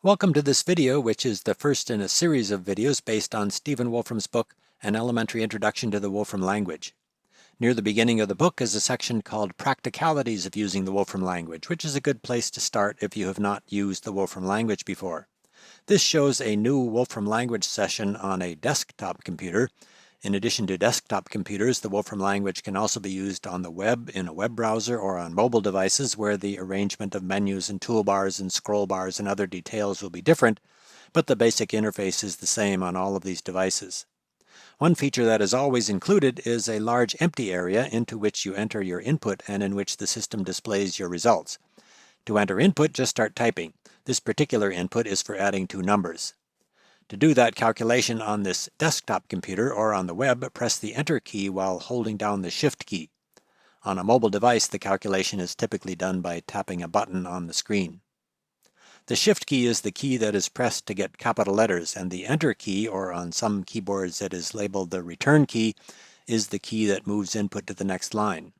Welcome to this video, which is the first in a series of videos based on Stephen Wolfram's book, An Elementary Introduction to the Wolfram Language. Near the beginning of the book is a section called Practicalities of Using the Wolfram Language, which is a good place to start if you have not used the Wolfram Language before. This shows a new Wolfram Language session on a desktop computer. In addition to desktop computers, the Wolfram Language can also be used on the web, in a web browser, or on mobile devices where the arrangement of menus and toolbars and scroll bars and other details will be different, but the basic interface is the same on all of these devices. One feature that is always included is a large empty area into which you enter your input and in which the system displays your results. To enter input, just start typing. This particular input is for adding two numbers. To do that calculation on this desktop computer or on the web, press the Enter key while holding down the Shift key. On a mobile device, the calculation is typically done by tapping a button on the screen. The Shift key is the key that is pressed to get capital letters, and the Enter key, or on some keyboards it is labeled the Return key, is the key that moves input to the next line.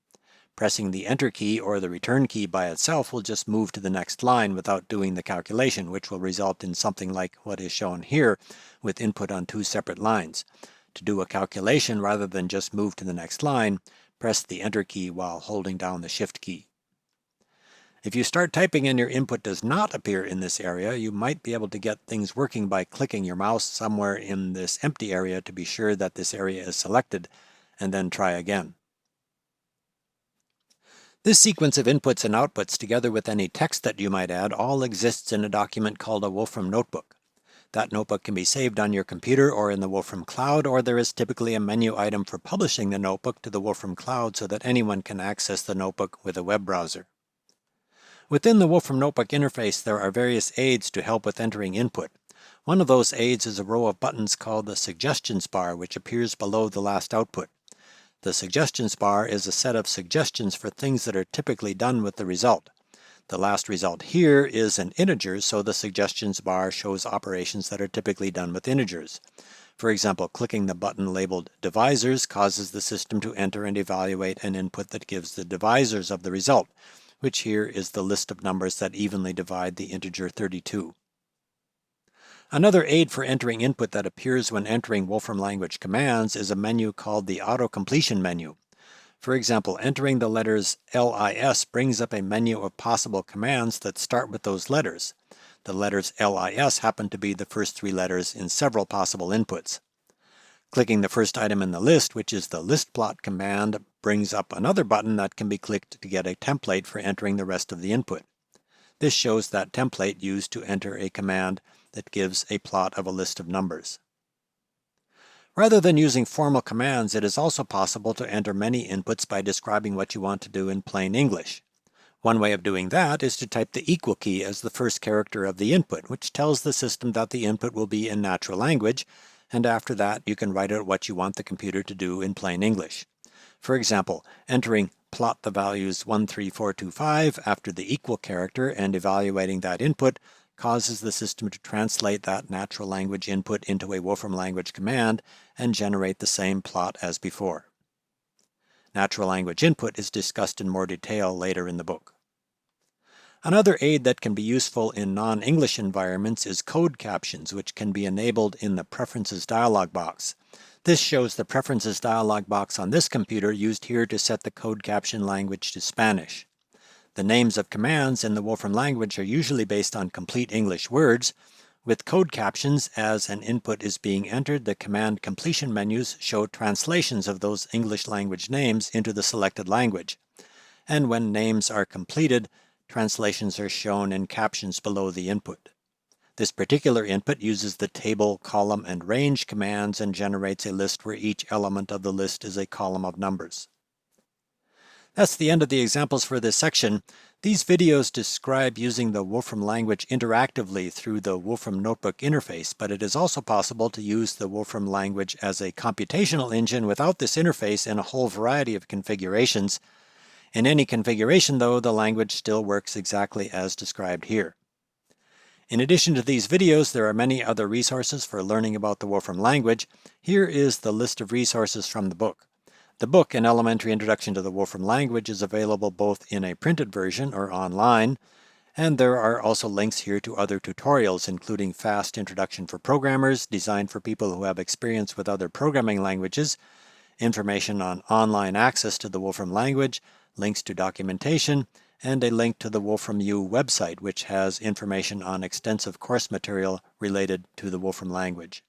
Pressing the Enter key or the Return key by itself will just move to the next line without doing the calculation, which will result in something like what is shown here with input on two separate lines. To do a calculation rather than just move to the next line, press the Enter key while holding down the Shift key. If you start typing and your input does not appear in this area, you might be able to get things working by clicking your mouse somewhere in this empty area to be sure that this area is selected, and then try again. This sequence of inputs and outputs, together with any text that you might add, all exists in a document called a Wolfram Notebook. That notebook can be saved on your computer or in the Wolfram Cloud, or there is typically a menu item for publishing the notebook to the Wolfram Cloud so that anyone can access the notebook with a web browser. Within the Wolfram Notebook interface, there are various aids to help with entering input. One of those aids is a row of buttons called the Suggestions bar, which appears below the last output. The Suggestions bar is a set of suggestions for things that are typically done with the result. The last result here is an integer, so the Suggestions bar shows operations that are typically done with integers. For example, clicking the button labeled Divisors causes the system to enter and evaluate an input that gives the divisors of the result, which here is the list of numbers that evenly divide the integer 32. Another aid for entering input that appears when entering Wolfram Language commands is a menu called the autocompletion menu. For example, entering the letters LIS brings up a menu of possible commands that start with those letters. The letters LIS happen to be the first three letters in several possible inputs. Clicking the first item in the list, which is the list plot command, brings up another button that can be clicked to get a template for entering the rest of the input. This shows that template used to enter a command that gives a plot of a list of numbers. Rather than using formal commands, it is also possible to enter many inputs by describing what you want to do in plain English. One way of doing that is to type the equal key as the first character of the input, which tells the system that the input will be in natural language, and after that you can write out what you want the computer to do in plain English. For example, entering plot the values 13425 after the equal character and evaluating that input causes the system to translate that natural language input into a Wolfram Language command and generate the same plot as before. Natural language input is discussed in more detail later in the book. Another aid that can be useful in non-English environments is code captions, which can be enabled in the Preferences dialog box. This shows the Preferences dialog box on this computer used here to set the code caption language to Spanish. The names of commands in the Wolfram language are usually based on complete English words. With code captions, as an input is being entered, the command completion menus show translations of those English language names into the selected language. And when names are completed, translations are shown in captions below the input. This particular input uses the table, column, and range commands and generates a list where each element of the list is a column of numbers. That's the end of the examples for this section. These videos describe using the Wolfram language interactively through the Wolfram Notebook interface, but it is also possible to use the Wolfram language as a computational engine without this interface in a whole variety of configurations. In any configuration, though, the language still works exactly as described here. In addition to these videos, there are many other resources for learning about the Wolfram language. Here is the list of resources from the book. The book, An Elementary Introduction to the Wolfram Language, is available both in a printed version or online, And there are also links here to other tutorials, including Fast Introduction for Programmers, designed for people who have experience with other programming languages, information on online access to the Wolfram language, links to documentation, and a link to the Wolfram U website, which has information on extensive course material related to the Wolfram language.